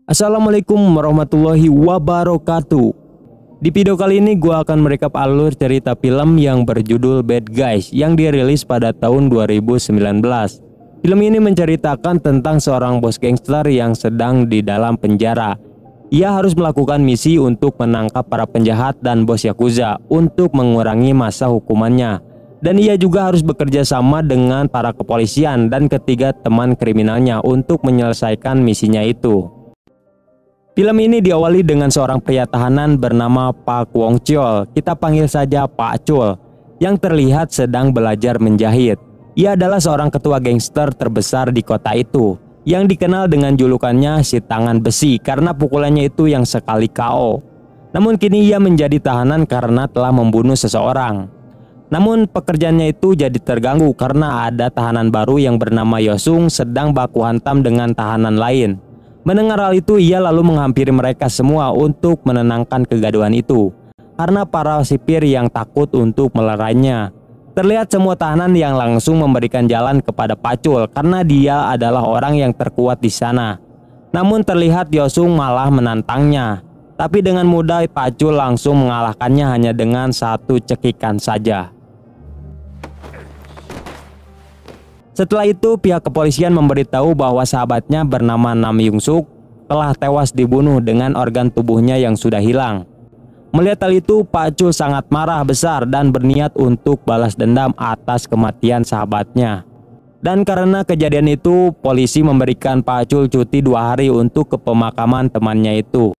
Assalamualaikum warahmatullahi wabarakatuh. Di video kali ini gue akan merekap alur cerita film yang berjudul Bad Guys yang dirilis pada tahun 2019. Film ini menceritakan tentang seorang bos gangster yang sedang di dalam penjara. Ia harus melakukan misi untuk menangkap para penjahat dan bos yakuza untuk mengurangi masa hukumannya. Dan ia juga harus bekerja sama dengan para kepolisian dan ketiga teman kriminalnya untuk menyelesaikan misinya itu. Film ini diawali dengan seorang pria tahanan bernama Pak Wong Chol, kita panggil saja Pak Chol, yang terlihat sedang belajar menjahit. Ia adalah seorang ketua gangster terbesar di kota itu, yang dikenal dengan julukannya si tangan besi karena pukulannya itu yang sekali KO. Namun kini ia menjadi tahanan karena telah membunuh seseorang. Namun pekerjaannya itu jadi terganggu karena ada tahanan baru yang bernama Yosung sedang baku hantam dengan tahanan lain. Mendengar hal itu, ia lalu menghampiri mereka semua untuk menenangkan kegaduhan itu karena para sipir yang takut untuk melerainya. Terlihat semua tahanan yang langsung memberikan jalan kepada Pacul karena dia adalah orang yang terkuat di sana. Namun terlihat Yosung malah menantangnya. Tapi dengan mudah Pacul langsung mengalahkannya hanya dengan satu cekikan saja. Setelah itu pihak kepolisian memberitahu bahwa sahabatnya bernama Nam Yung Suk telah tewas dibunuh dengan organ tubuhnya yang sudah hilang. Melihat hal itu, Pak Chul sangat marah besar dan berniat untuk balas dendam atas kematian sahabatnya. Dan karena kejadian itu, polisi memberikan Pak Chul cuti 2 hari untuk ke pemakaman temannya itu.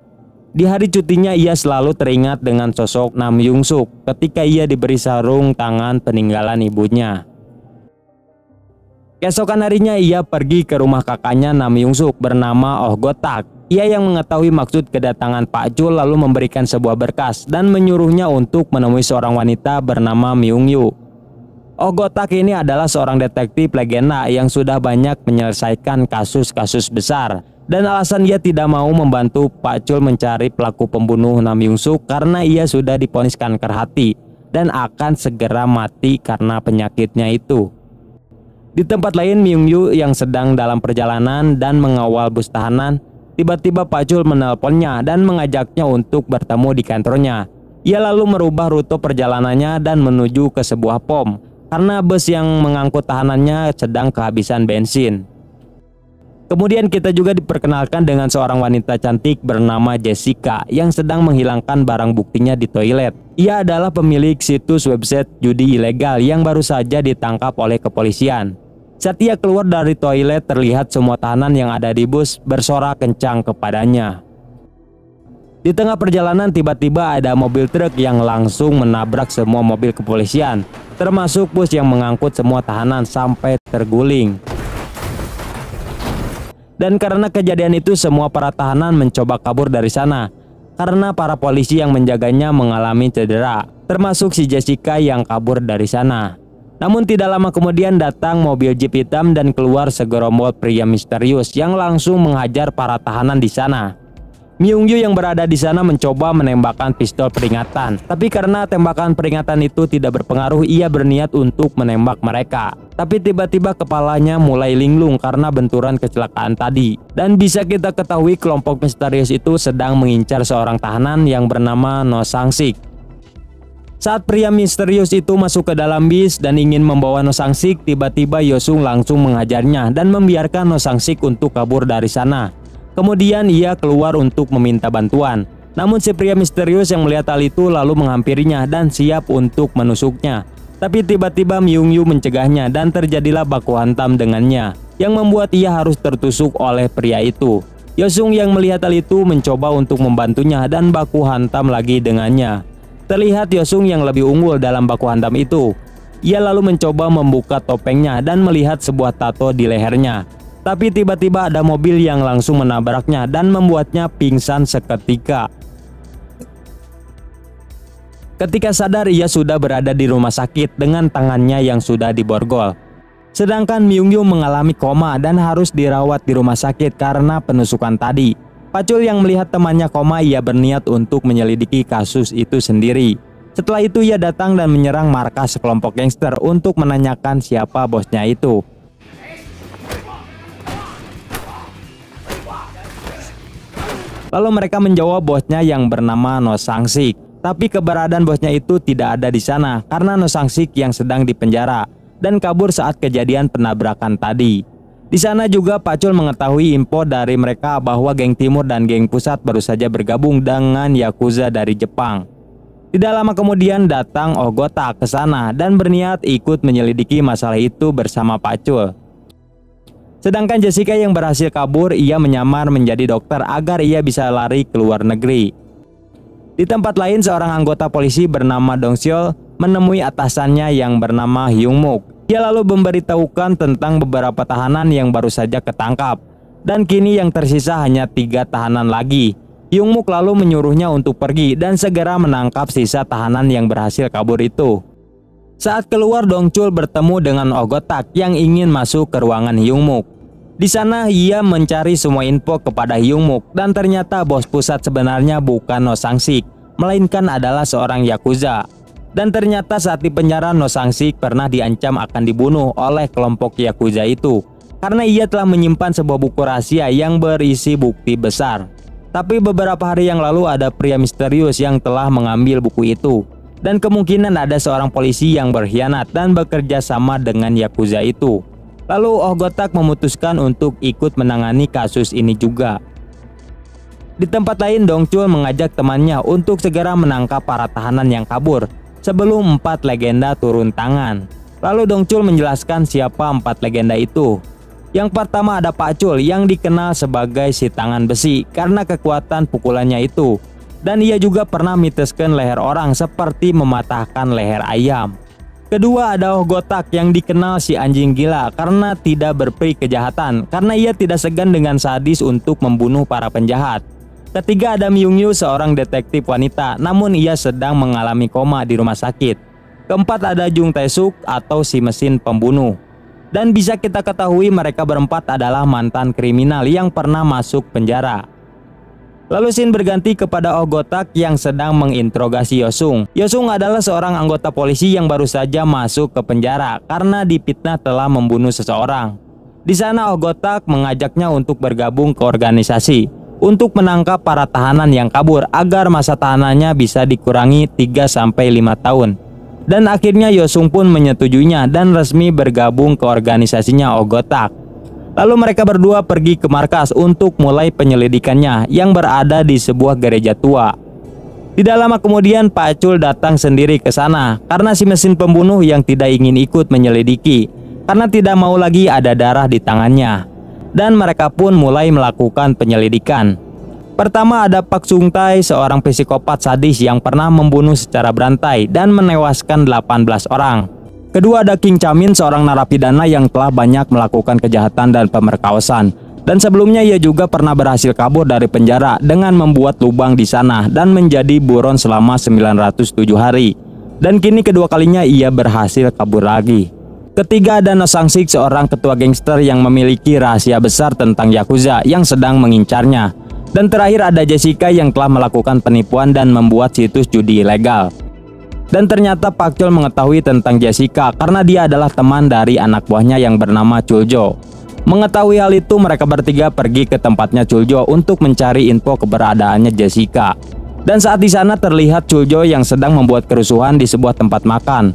Di hari cutinya ia selalu teringat dengan sosok Nam Yung Suk ketika ia diberi sarung tangan peninggalan ibunya. Keesokan harinya ia pergi ke rumah kakaknya Nam Yung Suk bernama Oh Gotak. Ia yang mengetahui maksud kedatangan Pak Chul lalu memberikan sebuah berkas dan menyuruhnya untuk menemui seorang wanita bernama Myung Yu. Oh Gotak ini adalah seorang detektif legenda yang sudah banyak menyelesaikan kasus-kasus besar. Dan alasan ia tidak mau membantu Pak Chul mencari pelaku pembunuh Nam Yung Suk karena ia sudah divonis kanker hati dan akan segera mati karena penyakitnya itu. Di tempat lain, Myung Yu yang sedang dalam perjalanan dan mengawal bus tahanan, tiba-tiba Pak Chul menelponnya dan mengajaknya untuk bertemu di kantornya. Ia lalu merubah rute perjalanannya dan menuju ke sebuah pom karena bus yang mengangkut tahanannya sedang kehabisan bensin. Kemudian kita juga diperkenalkan dengan seorang wanita cantik bernama Jessica yang sedang menghilangkan barang buktinya di toilet. Ia adalah pemilik situs website judi ilegal yang baru saja ditangkap oleh kepolisian. Saat ia keluar dari toilet, terlihat semua tahanan yang ada di bus bersorak kencang kepadanya. Di tengah perjalanan tiba-tiba ada mobil truk yang langsung menabrak semua mobil kepolisian, termasuk bus yang mengangkut semua tahanan sampai terguling. Dan karena kejadian itu semua para tahanan mencoba kabur dari sana karena para polisi yang menjaganya mengalami cedera, termasuk si Jessica yang kabur dari sana. Namun tidak lama kemudian datang mobil jeep hitam dan keluar segerombol pria misterius yang langsung menghajar para tahanan di sana. Myung Yu yang berada di sana mencoba menembakkan pistol peringatan, tapi karena tembakan peringatan itu tidak berpengaruh, ia berniat untuk menembak mereka. Tapi tiba-tiba kepalanya mulai linglung karena benturan kecelakaan tadi. Dan bisa kita ketahui kelompok misterius itu sedang mengincar seorang tahanan yang bernama No Sang Sik. Saat pria misterius itu masuk ke dalam bis dan ingin membawa No Sang Sik, tiba-tiba Yosung langsung menghajarnya dan membiarkan No Sang Sik untuk kabur dari sana. Kemudian ia keluar untuk meminta bantuan. Namun si pria misterius yang melihat hal itu lalu menghampirinya dan siap untuk menusuknya. Tapi tiba-tiba Myung Yu mencegahnya dan terjadilah baku hantam dengannya, yang membuat ia harus tertusuk oleh pria itu. Yosung yang melihat hal itu mencoba untuk membantunya dan baku hantam lagi dengannya. Terlihat Yosung yang lebih unggul dalam baku hantam itu. Ia lalu mencoba membuka topengnya dan melihat sebuah tato di lehernya. Tapi tiba-tiba ada mobil yang langsung menabraknya dan membuatnya pingsan seketika. Ketika sadar, ia sudah berada di rumah sakit dengan tangannya yang sudah diborgol. Sedangkan Myung Yu mengalami koma dan harus dirawat di rumah sakit karena penusukan tadi. Pacul yang melihat temannya koma, ia berniat untuk menyelidiki kasus itu sendiri. Setelah itu ia datang dan menyerang markas sekelompok gangster untuk menanyakan siapa bosnya itu. Lalu mereka menjawab bosnya yang bernama No Sang-sik. Tapi keberadaan bosnya itu tidak ada di sana karena No Sang-sik yang sedang dipenjara dan kabur saat kejadian penabrakan tadi. Di sana juga Pak Chul mengetahui info dari mereka bahwa geng timur dan geng pusat baru saja bergabung dengan Yakuza dari Jepang. Tidak lama kemudian datang Ogota ke sana dan berniat ikut menyelidiki masalah itu bersama Pak Chul. Sedangkan Jessica yang berhasil kabur, ia menyamar menjadi dokter agar ia bisa lari ke luar negeri. Di tempat lain, seorang anggota polisi bernama Dong Seol menemui atasannya yang bernama Hyung Mook. Dia lalu memberitahukan tentang beberapa tahanan yang baru saja ketangkap. Dan kini yang tersisa hanya 3 tahanan lagi. Hyung Mook lalu menyuruhnya untuk pergi dan segera menangkap sisa tahanan yang berhasil kabur itu. Saat keluar, Dong Chul bertemu dengan Ogotak yang ingin masuk ke ruangan Hyung Mook. Di sana ia mencari semua info kepada Hyung Mook dan ternyata bos pusat sebenarnya bukan No Sang-sik, melainkan adalah seorang Yakuza. Dan ternyata saat di penjara No Sang-sik pernah diancam akan dibunuh oleh kelompok Yakuza itu karena ia telah menyimpan sebuah buku rahasia yang berisi bukti besar. Tapi beberapa hari yang lalu ada pria misterius yang telah mengambil buku itu. Dan kemungkinan ada seorang polisi yang berkhianat dan bekerja sama dengan Yakuza itu. Lalu Ogotak memutuskan untuk ikut menangani kasus ini juga. Di tempat lain, Dong Chul mengajak temannya untuk segera menangkap para tahanan yang kabur sebelum 4 legenda turun tangan. Lalu Dong Chul menjelaskan siapa 4 legenda itu. Yang pertama ada Pak Chul yang dikenal sebagai si tangan besi karena kekuatan pukulannya itu. Dan ia juga pernah miteskan leher orang seperti mematahkan leher ayam. Kedua ada Ogotak yang dikenal si anjing gila karena tidak berperi kejahatan karena ia tidak segan dengan sadis untuk membunuh para penjahat. Ketiga ada Myung Yu, seorang detektif wanita namun ia sedang mengalami koma di rumah sakit. Keempat ada Jung Tae-suk atau si mesin pembunuh. Dan bisa kita ketahui mereka berempat adalah mantan kriminal yang pernah masuk penjara. Lalu scene berganti kepada Ogotak yang sedang menginterogasi Yosung. Yosung adalah seorang anggota polisi yang baru saja masuk ke penjara karena difitnah telah membunuh seseorang. Di sana Ogotak mengajaknya untuk bergabung ke organisasi untuk menangkap para tahanan yang kabur agar masa tahanannya bisa dikurangi 3-5 tahun. Dan akhirnya Yosung pun menyetujuinya dan resmi bergabung ke organisasinya Ogotak. Lalu mereka berdua pergi ke markas untuk mulai penyelidikannya yang berada di sebuah gereja tua. Tidak lama kemudian Pak Chul datang sendiri ke sana karena si mesin pembunuh yang tidak ingin ikut menyelidiki karena tidak mau lagi ada darah di tangannya. Dan mereka pun mulai melakukan penyelidikan. Pertama ada Pak Sung Tae, seorang psikopat sadis yang pernah membunuh secara berantai dan menewaskan 18 orang. Kedua ada King Chamin, seorang narapidana yang telah banyak melakukan kejahatan dan pemerkosaan. Dan sebelumnya ia juga pernah berhasil kabur dari penjara dengan membuat lubang di sana dan menjadi buron selama 907 hari. Dan kini kedua kalinya ia berhasil kabur lagi. Ketiga ada No Sang-sik, seorang ketua gangster yang memiliki rahasia besar tentang Yakuza yang sedang mengincarnya. Dan terakhir ada Jessica yang telah melakukan penipuan dan membuat situs judi ilegal. Dan ternyata Pak Chul mengetahui tentang Jessica karena dia adalah teman dari anak buahnya yang bernama Chuljo. Mengetahui hal itu, mereka bertiga pergi ke tempatnya Chuljo untuk mencari info keberadaannya Jessica. Dan saat di sana terlihat Chuljo yang sedang membuat kerusuhan di sebuah tempat makan.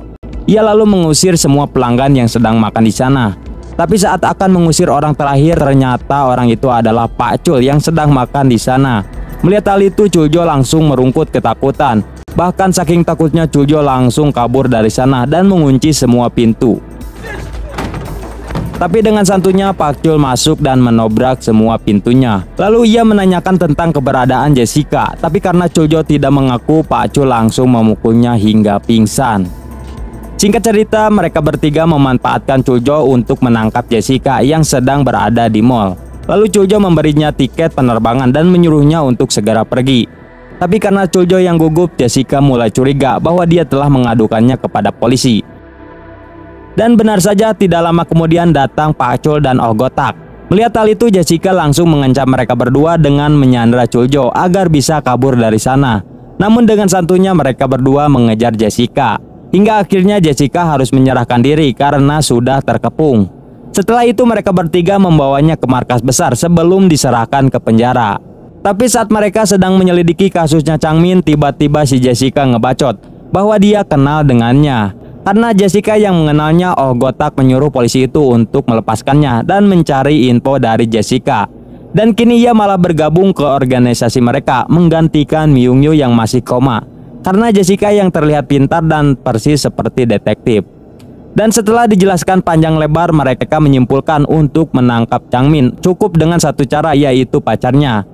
Ia lalu mengusir semua pelanggan yang sedang makan di sana. Tapi saat akan mengusir orang terakhir, ternyata orang itu adalah Pak Chul yang sedang makan di sana. Melihat hal itu, Chuljo langsung merungkut ketakutan. Bahkan saking takutnya Chuljo langsung kabur dari sana dan mengunci semua pintu. Tapi dengan santunya Pak Chul masuk dan menobrak semua pintunya. Lalu ia menanyakan tentang keberadaan Jessica. Tapi karena Chuljo tidak mengaku, Pak Chul langsung memukulnya hingga pingsan. Singkat cerita, mereka bertiga memanfaatkan Chuljo untuk menangkap Jessica yang sedang berada di mall. Lalu Chuljo memberinya tiket penerbangan dan menyuruhnya untuk segera pergi. Tapi karena Chuljo yang gugup, Jessica mulai curiga bahwa dia telah mengadukannya kepada polisi. Dan benar saja tidak lama kemudian datang Pak Chul dan Ogotak. Melihat hal itu, Jessica langsung mengancam mereka berdua dengan menyandra Chuljo agar bisa kabur dari sana. Namun dengan santunya mereka berdua mengejar Jessica. Hingga akhirnya Jessica harus menyerahkan diri karena sudah terkepung. Setelah itu mereka bertiga membawanya ke markas besar sebelum diserahkan ke penjara. Tapi saat mereka sedang menyelidiki kasusnya Changmin, tiba-tiba si Jessica ngebacot bahwa dia kenal dengannya. Karena Jessica yang mengenalnya, Oh Gotak menyuruh polisi itu untuk melepaskannya dan mencari info dari Jessica. Dan kini ia malah bergabung ke organisasi mereka, menggantikan Myungyu yang masih koma. Karena Jessica yang terlihat pintar dan persis seperti detektif. Dan setelah dijelaskan panjang lebar, mereka menyimpulkan untuk menangkap Changmin cukup dengan satu cara, yaitu pacarnya.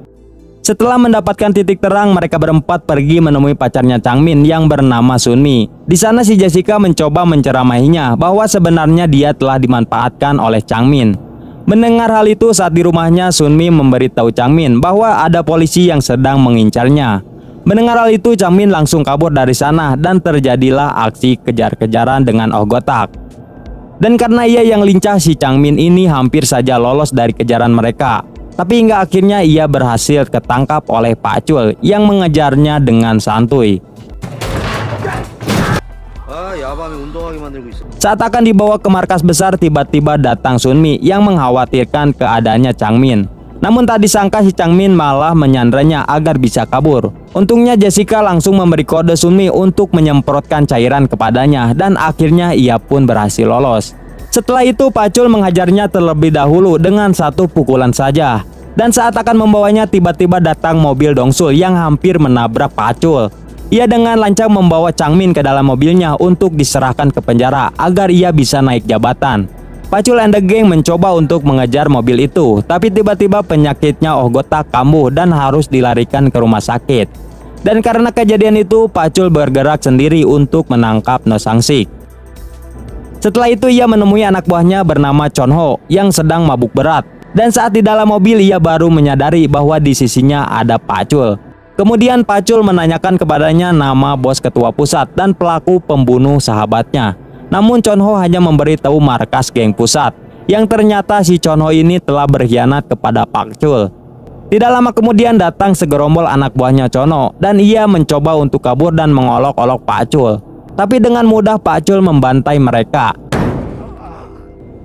Setelah mendapatkan titik terang, mereka berempat pergi menemui pacarnya Changmin yang bernama Sunmi. Di sana si Jessica mencoba menceramahinya bahwa sebenarnya dia telah dimanfaatkan oleh Changmin. Mendengar hal itu, saat di rumahnya, Sunmi memberitahu Changmin bahwa ada polisi yang sedang mengincarnya. Mendengar hal itu, Changmin langsung kabur dari sana dan terjadilah aksi kejar-kejaran dengan Oh Gotak. Dan karena ia yang lincah, si Changmin ini hampir saja lolos dari kejaran mereka. Tapi hingga akhirnya ia berhasil ketangkap oleh Pak Chul yang mengejarnya dengan santuy. Saat akan dibawa ke markas besar, tiba-tiba datang Sunmi yang mengkhawatirkan keadaannya Changmin. Namun tak disangka si Changmin malah menyandranya agar bisa kabur. Untungnya Jessica langsung memberi kode Sunmi untuk menyemprotkan cairan kepadanya dan akhirnya ia pun berhasil lolos. Setelah itu Pak Chul menghajarnya terlebih dahulu dengan satu pukulan saja. Dan saat akan membawanya, tiba-tiba datang mobil Dongsul yang hampir menabrak Pak Chul. Ia dengan lancar membawa Changmin ke dalam mobilnya untuk diserahkan ke penjara agar ia bisa naik jabatan. Pak Chul and the gang mencoba untuk mengejar mobil itu, tapi tiba-tiba penyakitnya Oh Gotak kambuh dan harus dilarikan ke rumah sakit. Dan karena kejadian itu, Pak Chul bergerak sendiri untuk menangkap No Sang-sik. Setelah itu ia menemui anak buahnya bernama Chonho yang sedang mabuk berat. Dan saat di dalam mobil ia baru menyadari bahwa di sisinya ada Pak Chul. Kemudian Pak Chul menanyakan kepadanya nama bos ketua pusat dan pelaku pembunuh sahabatnya. Namun Chonho hanya memberitahu markas geng pusat, yang ternyata si Chonho ini telah berkhianat kepada Pak Chul. Tidak lama kemudian datang segerombol anak buahnya Chonho dan ia mencoba untuk kabur dan mengolok-olok Pak Chul. Tapi dengan mudah Pak Chul membantai mereka.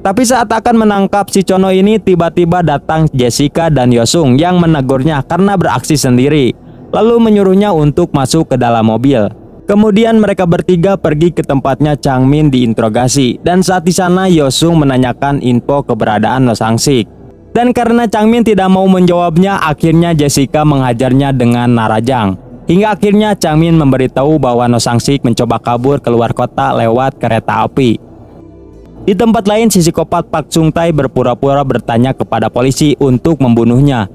Tapi saat akan menangkap si Chonho ini, tiba-tiba datang Jessica dan Yosung yang menegurnya karena beraksi sendiri, lalu menyuruhnya untuk masuk ke dalam mobil. Kemudian mereka bertiga pergi ke tempatnya Changmin diinterogasi, dan saat di sana Yosung menanyakan info keberadaan No Sang-sik. Dan karena Changmin tidak mau menjawabnya, akhirnya Jessica menghajarnya dengan narajang. Hingga akhirnya Changmin memberitahu bahwa No Sang-sik mencoba kabur keluar kota lewat kereta api. Di tempat lain, si psikopat Pak Chung-tae berpura-pura bertanya kepada polisi untuk membunuhnya.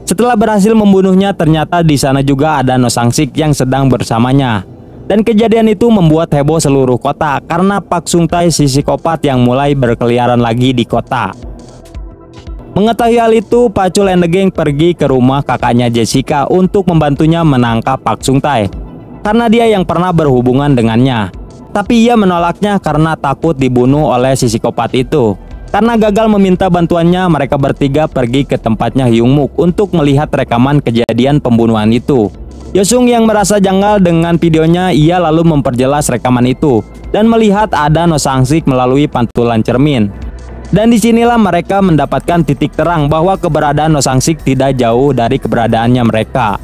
Setelah berhasil membunuhnya, ternyata di sana juga ada No Sang-sik yang sedang bersamanya. Dan kejadian itu membuat heboh seluruh kota karena Pak Chung-tae si psikopat yang mulai berkeliaran lagi di kota. Mengetahui hal itu, Pak Chul and the gang pergi ke rumah kakaknya Jessica untuk membantunya menangkap Pak Chung-tae karena dia yang pernah berhubungan dengannya. Tapi ia menolaknya karena takut dibunuh oleh si psikopat itu. Karena gagal meminta bantuannya, mereka bertiga pergi ke tempatnya Hyungmook untuk melihat rekaman kejadian pembunuhan itu. Yosung yang merasa janggal dengan videonya, ia lalu memperjelas rekaman itu dan melihat ada No Sang-sik melalui pantulan cermin. Dan disinilah mereka mendapatkan titik terang bahwa keberadaan No Sang-sik tidak jauh dari keberadaannya mereka.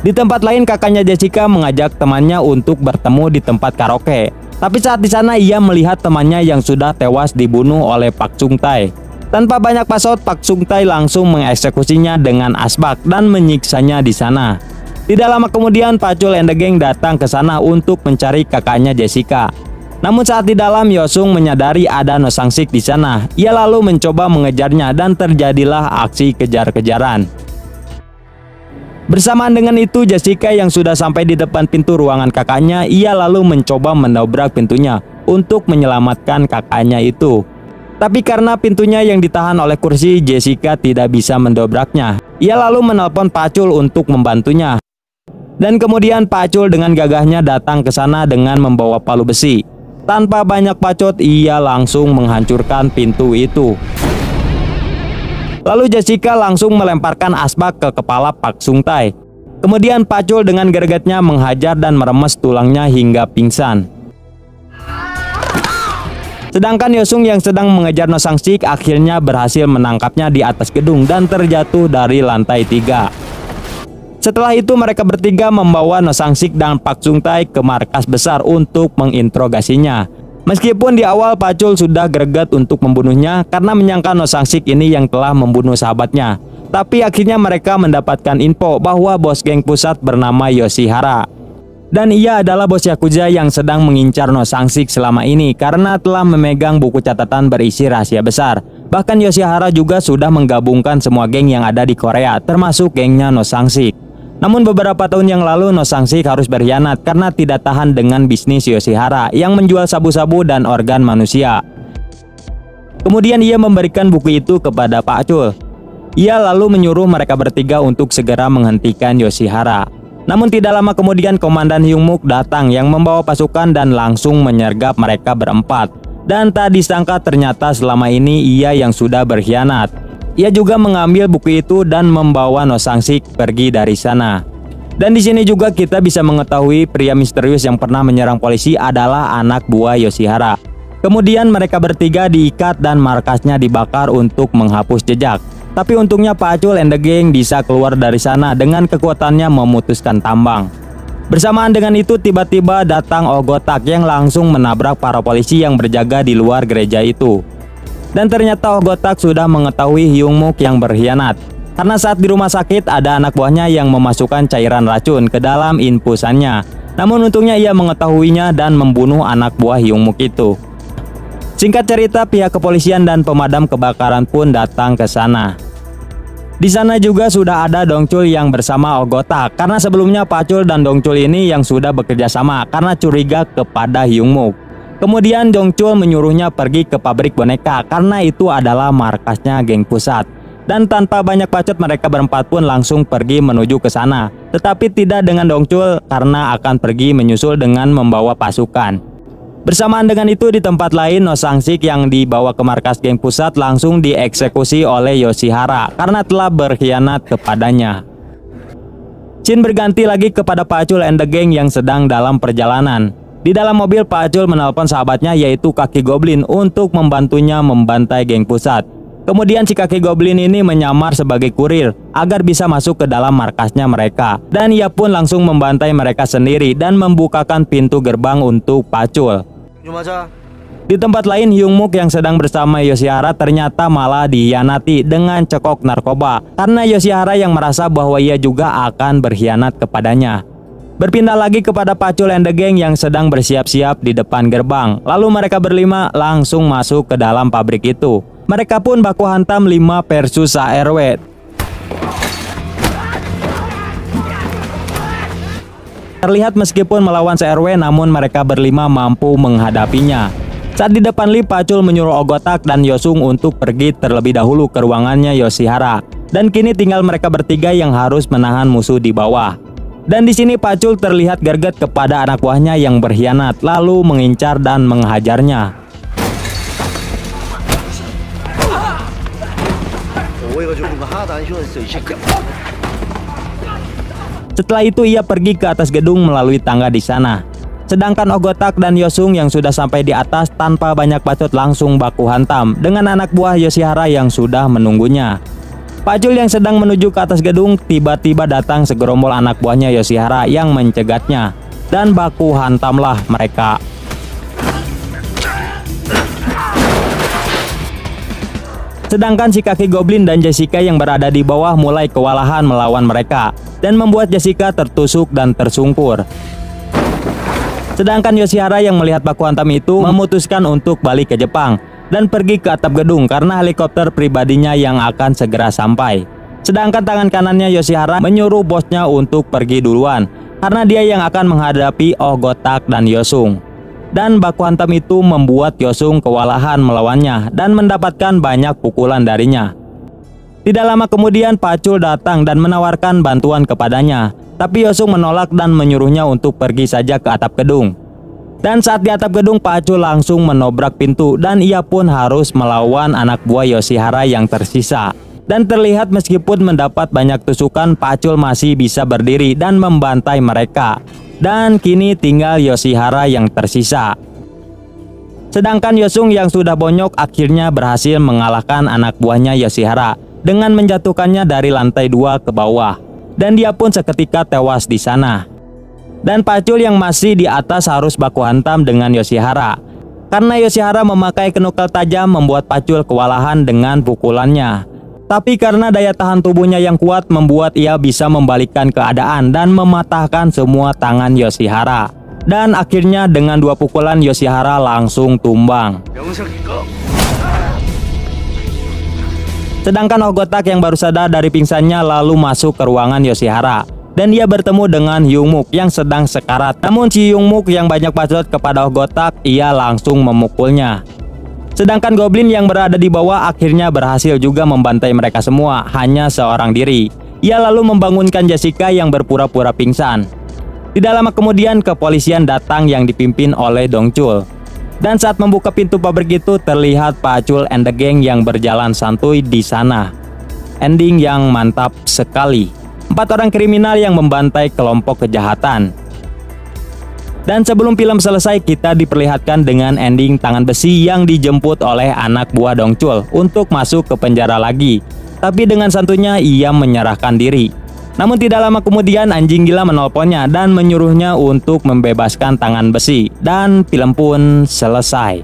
Di tempat lain, kakaknya Jessica mengajak temannya untuk bertemu di tempat karaoke. Tapi saat di sana ia melihat temannya yang sudah tewas dibunuh oleh Pak Chung-tae. Tanpa banyak bacot, Pak Chung-tae langsung mengeksekusinya dengan asbak dan menyiksanya di sana. Tidak lama kemudian, Pak Chul and the gang datang ke sana untuk mencari kakaknya Jessica. Namun saat di dalam, Yosung menyadari ada No Sang-sik di sana. Ia lalu mencoba mengejarnya dan terjadilah aksi kejar-kejaran. Bersamaan dengan itu, Jessica yang sudah sampai di depan pintu ruangan kakaknya, ia lalu mencoba mendobrak pintunya untuk menyelamatkan kakaknya itu. Tapi karena pintunya yang ditahan oleh kursi, Jessica tidak bisa mendobraknya. Ia lalu menelpon Pak Chul untuk membantunya. Dan kemudian Pak Chul dengan gagahnya datang ke sana dengan membawa palu besi. Tanpa banyak bacot, ia langsung menghancurkan pintu itu. Lalu Jessica langsung melemparkan asbak ke kepala Pak Sung Tae. Kemudian Pacul dengan gregetnya menghajar dan meremes tulangnya hingga pingsan. Sedangkan Yosung yang sedang mengejar No Sang-sik akhirnya berhasil menangkapnya di atas gedung dan terjatuh dari lantai 3. Setelah itu mereka bertiga membawa No Sang-sik dan Pak Sung Tae ke markas besar untuk menginterogasinya. Meskipun di awal Pacul sudah greget untuk membunuhnya karena menyangka No Sang-sik ini yang telah membunuh sahabatnya. Tapi akhirnya mereka mendapatkan info bahwa bos geng pusat bernama Yoshihara. Dan ia adalah bos Yakuza yang sedang mengincar No Sang-sik selama ini karena telah memegang buku catatan berisi rahasia besar. Bahkan Yoshihara juga sudah menggabungkan semua geng yang ada di Korea, termasuk gengnya No Sang-sik. Namun beberapa tahun yang lalu No Sang-sik harus berkhianat karena tidak tahan dengan bisnis Yoshihara yang menjual sabu-sabu dan organ manusia. Kemudian ia memberikan buku itu kepada Pacul. Ia lalu menyuruh mereka bertiga untuk segera menghentikan Yoshihara. Namun tidak lama kemudian Komandan Hyung-mook datang yang membawa pasukan dan langsung menyergap mereka berempat. Dan tak disangka ternyata selama ini ia yang sudah berkhianat. Ia juga mengambil buku itu dan membawa No Sang-sik pergi dari sana. Dan di sini juga kita bisa mengetahui pria misterius yang pernah menyerang polisi adalah anak buah Yoshihara. Kemudian mereka bertiga diikat dan markasnya dibakar untuk menghapus jejak. Tapi untungnya Pacul and the Gang bisa keluar dari sana dengan kekuatannya memutuskan tambang. Bersamaan dengan itu tiba-tiba datang Ogotak yang langsung menabrak para polisi yang berjaga di luar gereja itu. Dan ternyata Ogotak sudah mengetahui Hyung-mook yang berkhianat. Karena saat di rumah sakit ada anak buahnya yang memasukkan cairan racun ke dalam infusannya. Namun untungnya ia mengetahuinya dan membunuh anak buah Hyung-mook itu. Singkat cerita, pihak kepolisian dan pemadam kebakaran pun datang ke sana. Di sana juga sudah ada Dongchul yang bersama Ogotak karena sebelumnya Pacul dan Dongchul ini yang sudah bekerja sama karena curiga kepada Hyung-mook. Kemudian Dongchul menyuruhnya pergi ke pabrik boneka karena itu adalah markasnya geng pusat. Dan tanpa banyak bacot mereka berempat pun langsung pergi menuju ke sana. Tetapi tidak dengan Dongchul karena akan pergi menyusul dengan membawa pasukan. Bersamaan dengan itu di tempat lain No Sang-sik yang dibawa ke markas geng pusat langsung dieksekusi oleh Yoshihara karena telah berkhianat kepadanya. Scene berganti lagi kepada Pacul and the Gang yang sedang dalam perjalanan. Di dalam mobil Pacul menelpon sahabatnya yaitu Kaki Goblin untuk membantunya membantai geng pusat. Kemudian si Kaki Goblin ini menyamar sebagai kurir agar bisa masuk ke dalam markasnya mereka. Dan ia pun langsung membantai mereka sendiri dan membukakan pintu gerbang untuk Pacul. Di tempat lain Hyung-mook yang sedang bersama Yoshihara ternyata malah dihianati dengan cekok narkoba karena Yoshihara yang merasa bahwa ia juga akan berkhianat kepadanya. Berpindah lagi kepada Pacul and the Gang yang sedang bersiap-siap di depan gerbang. Lalu mereka berlima langsung masuk ke dalam pabrik itu. Mereka pun baku hantam 5 versus ARW. Terlihat meskipun melawan ARW namun mereka berlima mampu menghadapinya. Saat di depan lift Pacul menyuruh Ogotak dan Yosung untuk pergi terlebih dahulu ke ruangannya Yoshihara. Dan kini tinggal mereka bertiga yang harus menahan musuh di bawah. Dan di sini Pacul terlihat greget kepada anak buahnya yang berkhianat lalu mengincar dan menghajarnya. Setelah itu ia pergi ke atas gedung melalui tangga di sana. Sedangkan Ogotak dan Yosung yang sudah sampai di atas tanpa banyak bacot langsung baku hantam dengan anak buah Yoshihara yang sudah menunggunya. Pacul yang sedang menuju ke atas gedung tiba-tiba datang segerombol anak buahnya Yoshihara yang mencegatnya dan baku hantamlah mereka. Sedangkan si Kaki Goblin dan Jessica yang berada di bawah mulai kewalahan melawan mereka dan membuat Jessica tertusuk dan tersungkur. Sedangkan Yoshihara yang melihat baku hantam itu memutuskan untuk balik ke Jepang dan pergi ke atap gedung karena helikopter pribadinya yang akan segera sampai. Sedangkan tangan kanannya Yoshihara menyuruh bosnya untuk pergi duluan karena dia yang akan menghadapi Ogotak dan Yosung. Dan baku hantam itu membuat Yosung kewalahan melawannya dan mendapatkan banyak pukulan darinya. Tidak lama kemudian Pacul datang dan menawarkan bantuan kepadanya. Tapi Yosung menolak dan menyuruhnya untuk pergi saja ke atap gedung. Dan saat di atap gedung Pacul langsung menobrak pintu dan ia pun harus melawan anak buah Yoshihara yang tersisa. Dan terlihat meskipun mendapat banyak tusukan, Pacul masih bisa berdiri dan membantai mereka. Dan kini tinggal Yoshihara yang tersisa. Sedangkan Yosung yang sudah bonyok akhirnya berhasil mengalahkan anak buahnya Yoshihara dengan menjatuhkannya dari lantai 2 ke bawah. Dan dia pun seketika tewas di sana. Dan Pacul yang masih di atas harus baku hantam dengan Yoshihara. Karena Yoshihara memakai knuckle tajam membuat Pacul kewalahan dengan pukulannya. Tapi karena daya tahan tubuhnya yang kuat membuat ia bisa membalikkan keadaan dan mematahkan semua tangan Yoshihara. Dan akhirnya dengan 2 pukulan Yoshihara langsung tumbang. Sedangkan Ogotak yang baru sadar dari pingsannya lalu masuk ke ruangan Yoshihara. Dan dia bertemu dengan Hyungmook yang sedang sekarat. Namun si Hyungmook yang banyak bacot kepada Ogotak, ia langsung memukulnya. Sedangkan Goblin yang berada di bawah akhirnya berhasil juga membantai mereka semua, hanya seorang diri. Ia lalu membangunkan Jessica yang berpura-pura pingsan. Tidak lama kemudian kepolisian datang yang dipimpin oleh Dongchul. Dan saat membuka pintu pabrik itu terlihat Pacul and the Gang yang berjalan santuy di sana. Ending yang mantap sekali. 4 orang kriminal yang membantai kelompok kejahatan. Dan sebelum film selesai kita diperlihatkan dengan ending tangan besi yang dijemput oleh anak buah Dongchul untuk masuk ke penjara lagi. Tapi dengan santunya ia menyerahkan diri. Namun tidak lama kemudian anjing gila menelponnya dan menyuruhnya untuk membebaskan tangan besi. Dan film pun selesai.